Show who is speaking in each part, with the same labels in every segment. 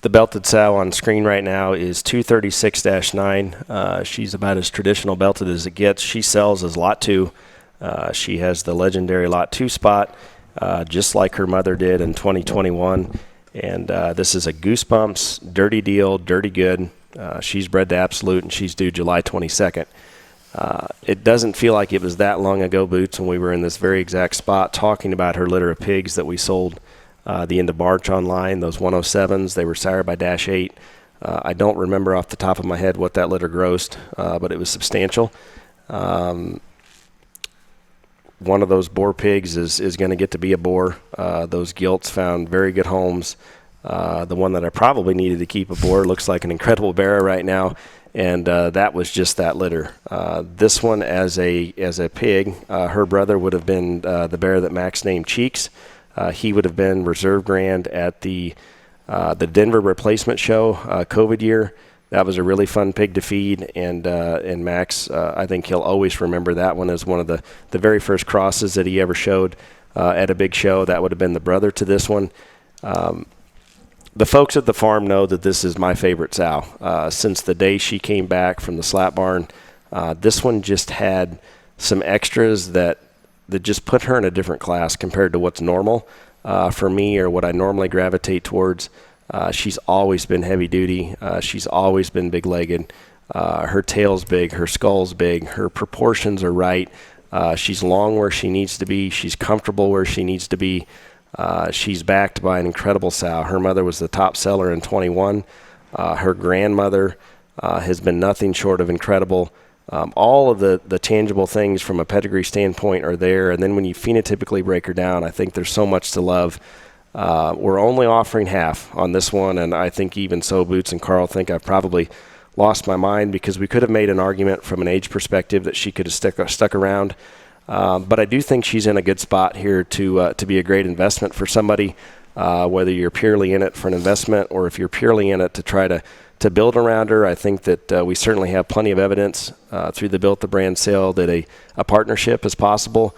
Speaker 1: The belted sow on screen right now is 236-9. She's about as traditional belted as it gets. She sells as Lot 2. She has the legendary Lot 2 spot, just like her mother did in 2021. And this is a Goosebumps, Dirty Deal, Dirty Good. She's bred to Absolute, and she's due July 22nd. It doesn't feel like it was that long ago, Boots, when we were in this very exact spot talking about her litter of pigs that we sold the end of March online, those 107s. They were sired by Dash 8. I don't remember off the top of my head what that litter grossed, but it was substantial. One of those boar pigs is going to get to be a boar. Those gilts found very good homes. The one that I probably needed to keep a boar looks like an incredible bearer right now, and that was just that litter. This one as a pig, her brother would have been the bear that Max named Cheeks. He would have been reserve grand at the Denver replacement show COVID year. That was a really fun pig to feed, and Max, I think he'll always remember that one as one of the very first crosses that he ever showed at a big show. That would have been the brother to this one. The folks at the farm know that this is my favorite sow. Since the day she came back from the slap barn, this one just had some extras that just put her in a different class compared to what's normal for me or what I normally gravitate towards. She's always been heavy duty. She's always been big-legged. Her tail's big. Her skull's big. Her proportions are right. She's long where she needs to be. She's comfortable where she needs to be. She's backed by an incredible sow. Her mother was the top seller in 21. Her grandmother has been nothing short of incredible. All of the tangible things from a pedigree standpoint are there. And then when you phenotypically break her down, I think there's so much to love. We're only offering half on this one, and I think even so, Boots and Carl think I've probably lost my mind because we could have made an argument from an age perspective that she could have stuck around. But I do think she's in a good spot here to be a great investment for somebody, whether you're purely in it for an investment or if you're purely in it to try to build around her. I think that we certainly have plenty of evidence through the Built the Brand sale that a partnership is possible.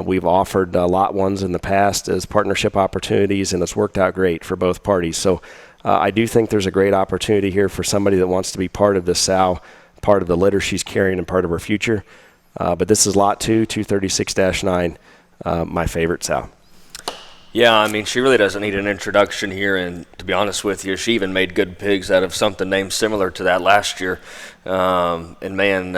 Speaker 1: We've offered lot ones in the past as partnership opportunities, and it's worked out great for both parties. So I do think there's a great opportunity here for somebody that wants to be part of this sow, part of the litter she's carrying and part of her future. But this is lot 2, 236-9, my favorite sow.
Speaker 2: Yeah, I mean, she really doesn't need an introduction here, and to be honest with you, she even made good pigs out of something named similar to that last year. And man,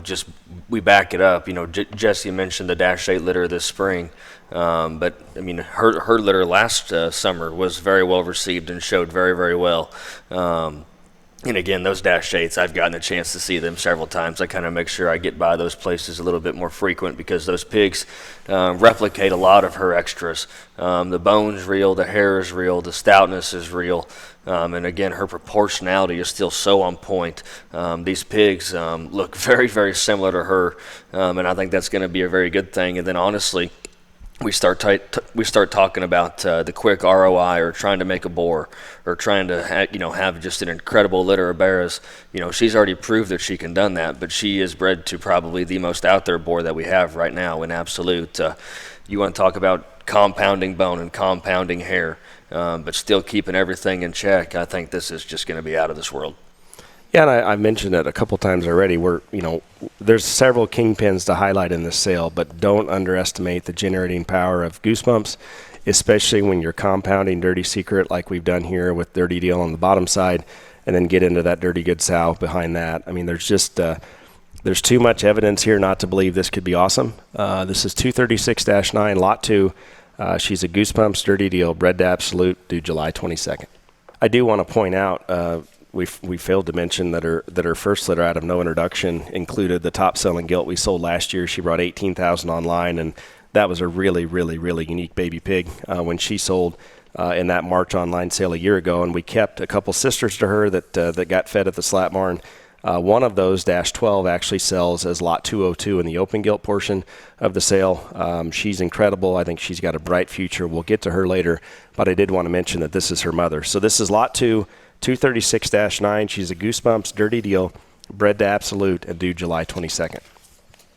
Speaker 2: just we back it up. Jesse mentioned the Dash 8 litter this spring, but I mean, her litter last summer was very well received and showed very, very well. And again, those Dash 8s, I've gotten a chance to see them several times. I kind of make sure I get by those places a little bit more frequent because those pigs replicate a lot of her extras. The bone's real, the hair is real, the stoutness is real. And again, her proportionality is still so on point. These pigs look very, very similar to her, and I think that's going to be a very good thing. And then honestly, we start talking about the quick ROI or trying to make a boar or trying to have just an incredible litter of bears. She's already proved that she can done that, but she is bred to probably the most out there boar that we have right now in Absolute. You want to talk about compounding bone and compounding hair, but still keeping everything in check. I think this is just going to be out of this world.
Speaker 1: Yeah, and I mentioned it a couple times already. There's several kingpins to highlight in this sale, but don't underestimate the generating power of Goosebumps, especially when you're compounding Dirty Secret like we've done here with Dirty Deal on the bottom side, and then get into that Dirty Good sow behind that. I mean, there's just there's too much evidence here not to believe this could be awesome. This is 236-9, lot 2. She's a Goosebumps Dirty Deal, bred to Absolute, due July 22nd. I do want to point out. We failed to mention that her first litter out of no introduction included the top selling gilt we sold last year. She brought 18,000 online, and that was a really, really, really unique baby pig when she sold in that March online sale a year ago. And we kept a couple sisters to her that got fed at the slap barn. One of those, Dash 12, actually sells as lot 202 in the open gilt portion of the sale. She's incredible. I think she's got a bright future. We'll get to her later, but I did want to mention that this is her mother. So this is lot 2. 236-9. She's a Goosebumps Dirty Deal, bred to Absolute, and due July 22nd.